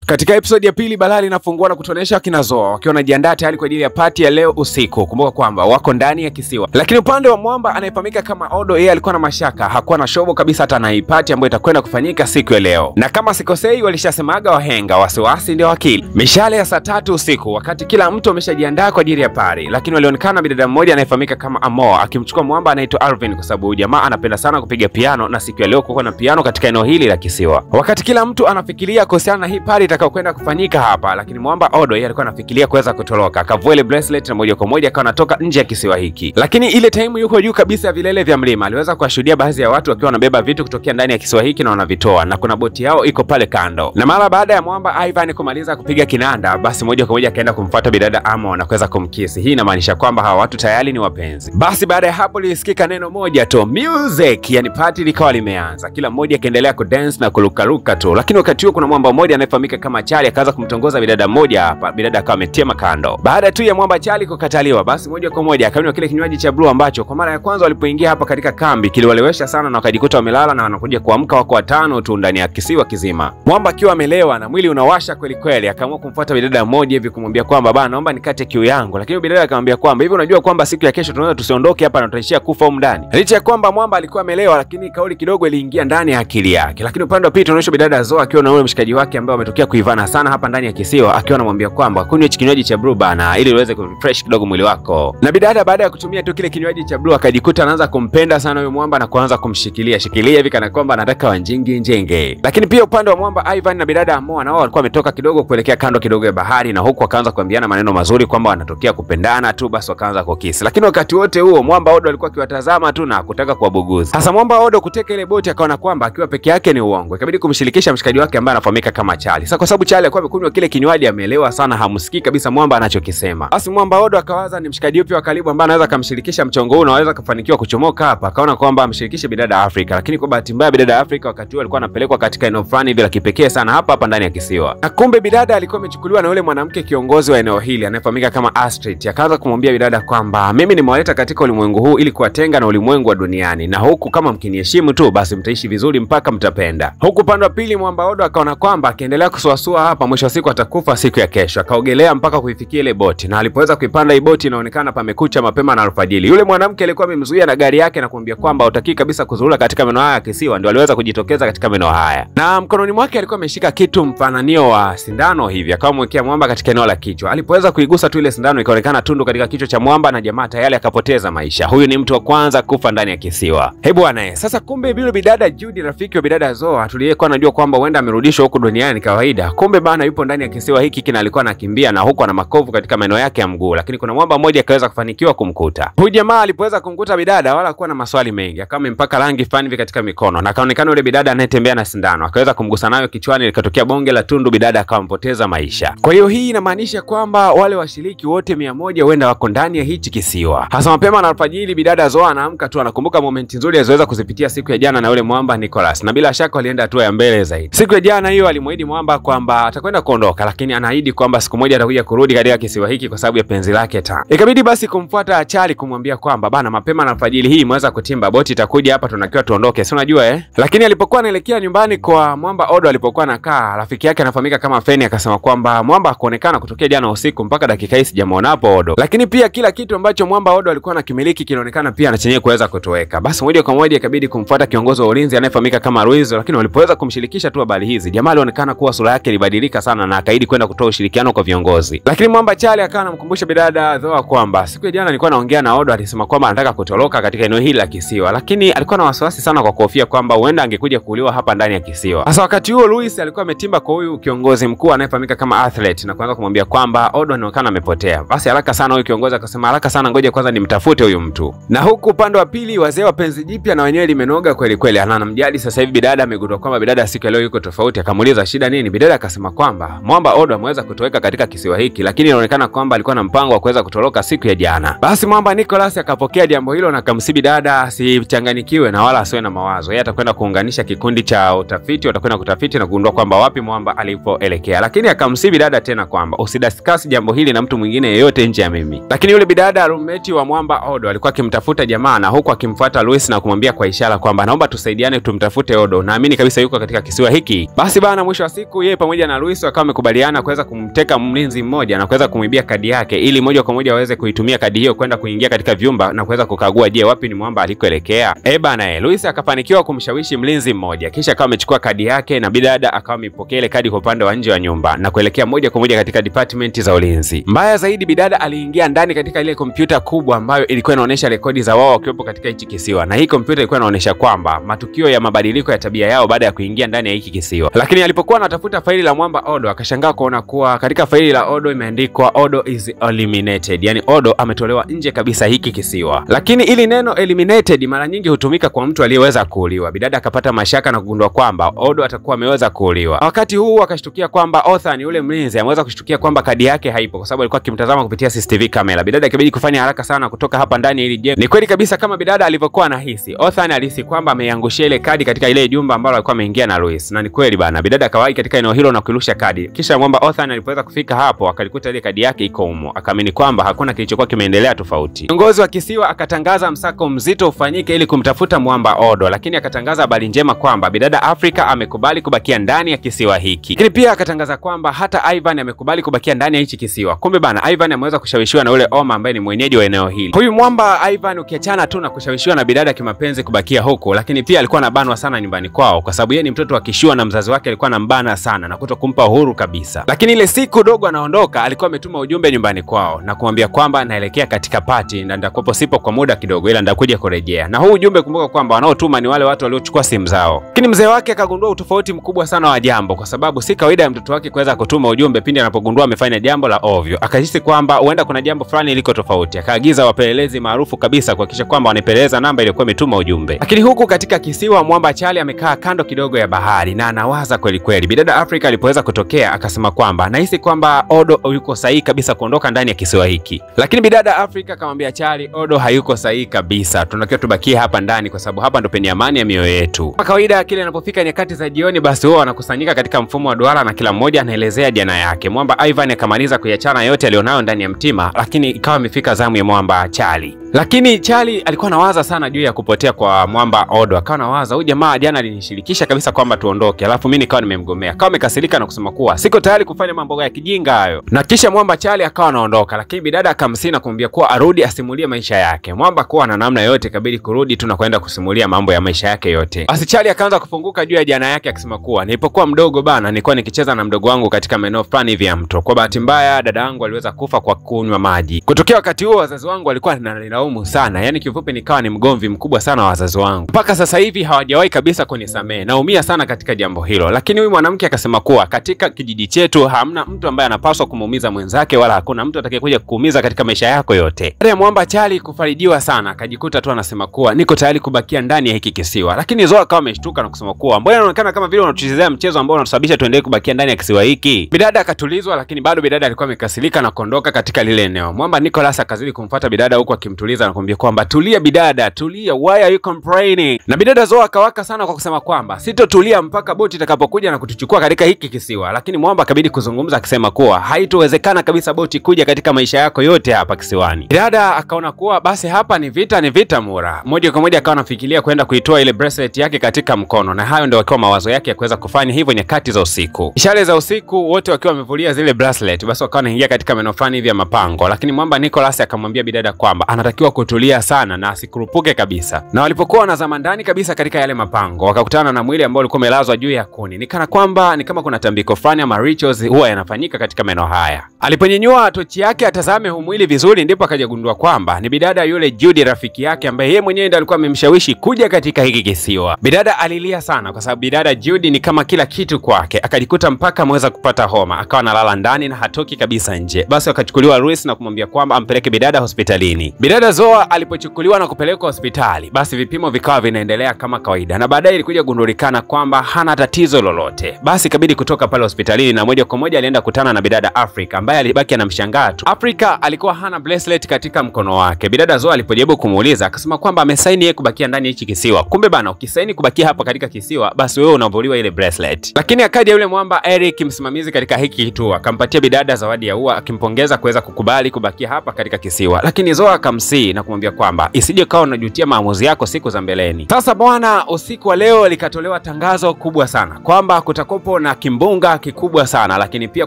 Katika episode ya pili Balali inafungua na kutuonesha kina Zoa wakiwa wanajiandaa tayari kwa ajili ya party ya leo usiku. Kumbuka kwamba wako ndani ya kisiwa. Lakini upande wa Mwamba anayefahamika kama Odo, yeye alikuwa na mashaka, hakuwa na shobo kabisa hata na party ambayo itakwenda kufanyika siku ya leo. Na kama sikosei walishasemaga wahenga wasiwasi ndio akili. Mishale ya saa 3 usiku wakati kila mtu ameshajiandaa kwa ajili ya party, lakini walionekana bidada mmoja anayefahamika kama Amoa akimchukua Mwamba anaitwa Alvin kwa sababu jamaa anapenda sana kupiga piano na siku ya leo kuko na piano katika eneo hili la kisiwa. Wakati kila mtu anafikiria kuhusiana na hii party itakayokwenda kufanyika hapa, lakini Mwamba Odo yeye alikuwa anafikiria kuweza kutoroka. Akavua ile bracelet na moja kwa moja akawa anatoka nje ya kisiwa hiki. Lakini ile time yuko juu kabisa ya vilele vya mlima, aliweza kuwashuhudia baadhi ya watu wakiwa wanabeba vitu kutokea ndani ya kisiwa hiki na wanavitoa, na kuna boti yao iko pale kando. Na mara baada ya Mwamba Ivan kumaliza kupiga kinanda, basi moja kwa moja akaenda kumfuata bidada Amo na kuweza kumkisi. Hii inamaanisha kwamba hawa watu tayari ni wapenzi. Basi baada ya hapo lisikika neno moja tu, music, yani party likawa limeanza. Kila mmoja akaendelea kudance na kurukaruka tu. Lakini wakati huo kuna Mwamba mmoja anayefahamika kama Charlie akaanza kumtongoza bidada mmoja hapa. Bidada akawa ametema kando. Baada tu ya Mwamba Charlie kukataliwa, basi moja kwa moja akanywa kile kinywaji cha blue ambacho kwa mara ya kwanza walipoingia hapa katika kambi kiliwalewesha sana, na wakajikuta wamelala na wanakuja kuamka wako watano tu ndani ya kisiwa kizima. Mwamba akiwa amelewa na mwili unawasha kweli kweli, akaamua kumfuata bidada mmoja hivi kumwambia kwamba bana, naomba nikate kiu yangu. Lakini bidada akamwambia kwamba hivi unajua kwamba siku ya kesho tunaweza tusiondoke hapa na tutaishia kufa huko ndani. Licha ya kwamba Mwamba alikuwa amelewa, lakini kauli kidogo iliingia ndani ya akili yake. Lakini upande wa pili tunaonyesha bidada Zoa akiwa na yule mshikaji wake ambaye ametokea kuivana sana hapa ndani ya kisiwa, akiwa anamwambia kwamba kunywa kinywaji cha blue bana ili uweze kurefresh kidogo mwili wako. Na bidada baada ya kutumia tu kile kinywaji cha blue akajikuta anaanza kumpenda sana huyo Mwamba na kuanza kumshikilia hivi kana kwamba anataka wanjingi njenge. Lakini pia upande wa Mwamba Ivan na bidada Amoa nao walikuwa wametoka kidogo kuelekea kando kidogo ya bahari, na huku wakaanza kuambiana maneno mazuri kwamba wanatokea kupendana tu, basi wakaanza kukisi. Lakini wakati wote huo Mwamba Odo alikuwa akiwatazama tu na kutaka kuwabuguza. Sasa Mwamba Odo kuteka ile boti akaona kwamba akiwa peke yake ni uongo, ikabidi kumshirikisha mshikaji wake ambaye anafahamika kama Charlie. Sasa kwa sababu Charlie alikuwa amekunywa kile kinywaji ameelewa sana, hamsikii kabisa Mwamba anachokisema. Basi Mwamba Odo akawaza ni mshikaji yupi wa karibu ambaye anaweza kumshirikisha mchongo huu na anaweza kufanikiwa kuchomoka hapa. Akaona kwamba amshirikishe bidada Afrika, lakini kwa bahati mbaya bidada Afrika wakati huo alikuwa anapelekwa katika eneo fulani bila kipekee sana hapa ndani ya kisiwa. Na kumbe bidada alikuwa amechukuliwa na yule mwanamke kiongozi wa eneo hili anayefahamika kama Astrid. Akaanza kumwambia bidada kwamba mimi nimewaleta katika ulimwengu huu ili kuwatenga na ulimwengu wa duniani, na huku kama mkiniheshimu tu basi mtaishi vizuri mpaka mtapenda. Huku pande wa pili Mwamba Odo akaona kwamba akiendelea kusuasua hapa mwisho wa siku atakufa siku ya kesho. Akaogelea mpaka kuifikia ile boti, na alipoweza kuipanda hii boti inaonekana pamekucha mapema na alfajiri. Yule mwanamke alikuwa amemzuia na gari yake na kumwambia kwamba hutaki kabisa kuzurura katika meno haya ya kisiwa, ndio aliweza kujitokeza katika meno haya. Na mkononi mwake alikuwa ameshika kitu mfananio wa sindano hivi, akamwekea Mwamba katika eneo la kichwa. Alipoweza kuigusa tu ile sindano ikaonekana tundu katika kichwa cha Mwamba na jamaa tayari akapoteza maisha. Huyu ni mtu wa kwanza kufa ndani ya kisiwa. Hebu bwana, sasa kumbe bila bidada Judy rafiki wa bidada Zoa tuliyekuwa anajua kwamba huenda amerudishwa huko duniani kawaida, kumbe bana yupo ndani ya kisiwa hiki kina alikuwa anakimbia na huko ana makovu katika meno yake ya mguu. Lakini kuna Mwamba mmoja akaweza kufanikiwa kumkuta. Huyu jamaa alipoweza kumkuta bidada wala kuwa na maswali mengi, akawa mpaka rangi fani hivi katika mikono, na kaonekana yule bidada anayetembea na sindano akaweza kumgusa nayo kichwani, likatokea bonge la tundu, bidada akampoteza maisha. Kwa hiyo hii inamaanisha kwamba wale washiriki wote 100 huenda wako ndani ya hichi kisiwa. Hasa mapema na alfajiri bidada Zoa anaamka tu anakumbuka momenti nzuri alizoweza kuzipitia siku ya jana na yule Mwamba Nicholas, na bila shaka alienda hatua ya mbele zaidi. Siku ya jana hiyo alimuahidi Mwamba kwamba atakwenda kuondoka, lakini anaahidi kwamba siku moja atakuja kurudi katika kisiwa hiki kwa sababu ya penzi lake ta. Ikabidi basi kumfuata Charlie kumwambia kwamba bana, mapema na alfajiri hii mweza kutimba boti itakuja hapa, tunakiwa tuondoke, si unajua Lakini alipokuwa anaelekea nyumbani kwa Mwamba Odo alipokuwa anakaa, rafiki yake anafahamika kama Feni akasema kwamba Mwamba hakuonekana kutokea jana usiku mpaka dakika hii sijamuona hapo Odo. Lakini pia kila kitu ambacho Mwamba Odo alikuwa anakimiliki kinaonekana pia na chenyewe kuweza kutoweka. Basi moja kwa moja ikabidi kumfuata kiongozi wa ulinzi anayefahamika kama Ruiz, lakini walipoweza kumshirikisha tu habari hizi, jamaa alionekana kuwa sura yake ilibadilika sana na akaahidi kwenda kutoa ushirikiano kwa viongozi. Lakini Mwamba Charlie akawa anamkumbusha bidada Zoa kwamba siku ya jana nilikuwa naongea na Odo, alisema kwamba anataka kutoroka katika eneo hili la kisiwa, lakini alikuwa na wasiwasi sana kwa kuhofia kwamba huenda angekuja kuuliwa hapa ndani ya kisiwa. Sasa wakati huo Luis alikuwa ametimba kwa huyu kiongozi mkuu anayefahamika kama Athlete na kuanza kumwambia kwamba Odo anaonekana amepotea. Basi haraka sana huyu kiongozi akasema haraka sana ngoja kwanza nimtafute huyu mtu. Na huku upande wa pili wazee wa penzi jipya na wenyewe limenoga kweli kweli, anamjali sasa hivi bidada amegundua kwamba bidada siku ya leo yuko tofauti. Akamuuliza shida nini, bidada akasema kwamba Mwamba Odo ameweza kutoweka katika kisiwa hiki, lakini inaonekana kwamba alikuwa na mpango wa kuweza kutoroka siku ya jana. Basi Mwamba Nicholas akapokea jambo hilo na akamsihi dada asichanganyikiwe na wala asiwe na mawazo. Yeye atakwenda kuunganisha kikundi cha utafiti, watakwenda kutafiti na kugundua kwamba wapi Mwamba alipoelekea. Lakini akamsihi dada tena kwamba usidiscuss jambo hili na mtu mwingine yeyote nje ya mimi. Lakini yule bidada roommate wa Mwamba Odo alikuwa akimtafuta jamaa na huku akimfuata Luis na kumwambia kwa ishara kwamba naomba tusaidiane tumtafute Odo, naamini kabisa yuko katika kisiwa hiki. Basi bana mwisho wa siku yeye Charlie pamoja na Luis wakawa wamekubaliana kuweza kumteka mlinzi mmoja na kuweza kumwibia kadi yake ili moja kwa moja waweze kuitumia kadi hiyo kwenda kuingia katika vyumba na kuweza kukagua je, wapi ni mwamba alikoelekea. Bana, Luis akafanikiwa kumshawishi mlinzi mmoja, kisha akawa amechukua kadi yake na bidada akawa amepokea ile kadi kwa upande wa nje wa nyumba na kuelekea moja kwa moja katika department za ulinzi. Mbaya zaidi, bidada aliingia ndani katika ile kompyuta kubwa ambayo ilikuwa inaonyesha rekodi za wao wakiwepo katika hichi kisiwa, na hii kompyuta ilikuwa inaonyesha kwamba matukio ya mabadiliko ya tabia yao baada ya kuingia ndani ya hiki kisiwa. Lakini alipokuwa anatafuta faili la mwamba Odo, akashangaa kuona kuwa katika faili la Odo imeandikwa Odo is eliminated, yani Odo ametolewa nje kabisa hiki kisiwa. Lakini ili neno eliminated mara nyingi hutumika kwa mtu aliyeweza kuuliwa. Bidada akapata mashaka na kugundua kwamba Odo atakuwa ameweza kuuliwa. Wakati huu akashtukia kwamba Othan yule mlinzi ameweza kushtukia kwamba kadi yake haipo kwa sababu alikuwa akimtazama kupitia CCTV kamera. Bidada ikabidi kufanya haraka sana kutoka hapa ndani ili je. Ni kweli kabisa kama bidada alivyokuwa anahisi. Othan alihisi kwamba ameiangushia ile kadi katika ile jumba ambalo alikuwa ameingia na Luis. Na ni kweli bana, bidada akawahi katika eneo hilo na kuirusha kadi. Kisha mwamba Othan alipoweza kufika hapo akalikuta ile kadi yake iko humo. Akaamini kwamba hakuna kilichokuwa kimeendelea tofauti. Kiongozi wa kisiwa akatangaza msako mzito ufanyike ili kumtafuta mwamba Odo, lakini akatangaza habari njema kwamba bidada Africa amekubali kubakia ndani ya kisiwa hiki. Lakini pia akatangaza kwamba hata Ivan amekubali kubakia ndani ya hichi kisiwa. Kumbe bana, Ivan ameweza kushawishiwa na ule Oma ambaye ni mwenyeji wa eneo hili. Huyu mwamba Ivan ukiachana tu na kushawishiwa na bidada kimapenzi kubakia huko, lakini pia alikuwa anabanwa sana nyumbani kwao kwa sababu yeye ni mtoto wa kishua na mzazi wake alikuwa anambana sana na kutokumpa uhuru kabisa. Lakini ile siku dogo anaondoka, alikuwa ametuma ujumbe nyumbani kwao na kumwambia kwamba naelekea katika party na ndakuwepo sipo kwa muda kidogo ila ndakuja kurejea. Na huu ujumbe kumbuka kwamba wanaotuma ni wale watu waliochukua simu zao. Lakini mzee wake akagundua utofauti mkubwa sana wa jambo kwa sababu si kawaida ya mtoto wake kuweza kutuma ujumbe pindi anapogundua amefanya jambo la ovyo. Akahisi kwamba huenda kuna jambo fulani liko tofauti. Akaagiza wapelelezi maarufu kabisa kuhakikisha kwamba wanapeleleza namba iliyokuwa imetuma ujumbe. Lakini huku katika kisiwa mwamba Charlie amekaa kando kidogo ya bahari na anawaza kweli kweli. Bidada Africa alipoweza kutokea akasema kwamba anahisi kwamba Odo yuko sahihi kabisa kuondoka ndani ya kisiwa hiki. Lakini bidada Africa akamwambia Charlie, Odo hayuko sahihi kabisa. Tunatakiwa tubakie hapa ndani kwa sababu hapa ndo penye amani ya mioyo yetu. Kwa kawaida kile inapofika nyakati za jioni basi wao wanakusanyika katika mfumo wa duara na kila mmoja anaelezea jana yake. Mwamba Ivan akamaliza kuyachana yote alionayo ndani ya mtima, lakini ikawa imefika zamu ya mwamba Charlie. Lakini Charlie alikuwa anawaza sana juu ya kupotea kwa mwamba Odo. Akawa anawaza huyu jamaa jana alinishirikisha kabisa kwamba tuondoke, alafu mimi nikawa nimemgomea. Akawa amekasirika na kusema kuwa siko tayari kufanya mambo ya kijinga hayo. Na kisha mwamba Charlie akawa anaondoka, lakini bidada akamsina kumwambia kuwa arudi asimulie maisha yake. Mwamba kuwa na namna yote kabidi kurudi tu na kwenda kusimulia mambo ya maisha yake yote. Basi Charlie akaanza kufunguka juu ya jana yake akisema kuwa nilipokuwa mdogo bana nilikuwa nikicheza na mdogo wangu katika maeneo fulani hivi ya mto. Kwa bahati mbaya dada yangu aliweza kufa kwa kunywa maji. Kutokea wakati huo wazazi wangu walikuwa wananilaumu sana. Yaani kifupi nikawa ni mgomvi mkubwa sana wa wazazi wangu. Mpaka sasa hivi hawajawahi kabisa kunisamehe. Naumia sana katika jambo hilo. Lakini huyu mwanamke akasema kuwa katika kijiji chetu hamna mtu ambaye anapaswa kumuumiza mwenzake wala hakuna mtu atakayekuja kukuumiza katika maisha yako yote. Baada ya mwamba Charlie kufarijiwa sana akajikuta tu anasema kuwa niko tayari kubakia ndani ya hiki kisiwa. Lakini Zoa akawa ameshtuka na kusema kuwa mbona inaonekana kama vile unatuchezea mchezo ambao unatusababisha tuendelee kubakia ndani ya kisiwa hiki. Bidada akatulizwa, lakini bado bidada alikuwa amekasirika na kuondoka katika lile eneo. Mwamba Nicholas akazidi kumfuata bidada huko akimtuliza na kumwambia kwamba tulia bidada, tulia, why are you complaining? Na bidada Zoa akawaka sana kwa kusema kwamba sitotulia mpaka boti itakapokuja na kutuchukua katika hiki kisiwa. Lakini Mwamba akabidi kuzungumza akisema kuwa haitowezekana kabisa boti kuja katika maisha yako yote hapa kisiwani. Bidada akaona kuwa basi hapa ni vita mura. Moja kwa moja akawa anafikiria kwenda kuitoa ile bracelet yake katika mkono, na hayo ndio wakiwa mawazo yake ya kuweza kufanya hivyo nyakati za usiku. Ishara za usiku wote wakiwa wamevulia zile bracelet, basi wakawa wanaingia katika maeneo fulani hivi ya mapango. Lakini Mwamba Nicholas akamwambia bidada kwamba anatakiwa kutulia sana na asikurupuke kabisa. Na walipokuwa wanazama ndani kabisa katika yale mapango, wakakutana na mwili ambao ulikuwa umelazwa juu ya kuni. Nikana kwamba ni kama kuna tambiko fulani ama rituals huwa yanafanyika katika maeneo haya. Aliponyenyua tochi yake atazame huu mwili vizuri, ndipo akajagundua kwamba ni bidada yule Judy rafiki yake ambaye yeye mwenyewe ndiye alikuwa amemshawishi kuja katika hiki kisiwa. Bidada alilia sana kwa sababu bidada Judy ni kama kila kitu kwake. Akajikuta mpaka ameweza kupata homa, akawa analala ndani na hatoki kabisa nje. Basi akachukuliwa Luis na kumwambia kwamba ampeleke bidada hospitalini. Bidada Zoa alipochukuliwa na kupelekwa hospitali, basi vipimo vikawa vinaendelea kama kawaida, na baadaye ilikuja kugundulikana kwamba hana tatizo lolote. Basi ikabidi kutoka pale hospitalini na moja kwa moja alienda kutana na bidada Africa ambaye alibaki anamshangaa tu. Africa alikuwa hana bracelet katika mkono wake. Bidada Zoa alipojaribu kumuuliza akasema kwamba amesaini yeye kubakia ndani ya hichi kisiwa. Kumbe bana, ukisaini kubakia hapa katika kisiwa basi wewe unavuliwa ile bracelet. Lakini akaja yule mwamba Eric, msimamizi katika hiki kituo, akampatia bidada zawadi ya ua akimpongeza kuweza kukubali kubakia hapa katika kisiwa. Lakini Zoa akamsi kumsihi na kumwambia kwamba isije kawa unajutia maamuzi yako siku za mbeleni. Sasa bwana, usiku wa leo likatolewa tangazo kubwa sana kwamba kutakopo na kimbunga kikubwa sana, lakini pia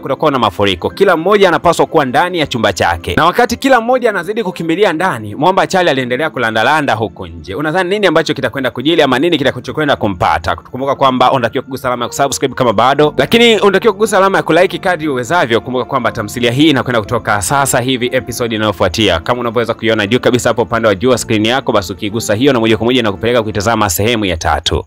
kutakuwa na mafuriko. Kila mmoja anapaswa kuwa ndani ya chumba chake. Na wakati kila mmoja anazidi kukimbilia ndani, Mwamba Chali aliendelea kulandalanda huko nje. Unadhani nini ambacho kitakwenda kujili ama nini kitakachokwenda kumpata? Kumbuka kwamba unatakiwa kugusa alama ya kusubscribe kama bado, lakini unatakiwa kugusa alama ya kulike kadri uwezavyo. Kumbuka kwamba tamthilia hii inakwenda kutoka sasa hivi episode inayofuatia. Kama unavyoweza kuiona juu kabisa hapo upande wa juu wa screen yako, basi ukigusa hiyo na moja kwa moja inakupeleka kuitazama sehemu ya 3.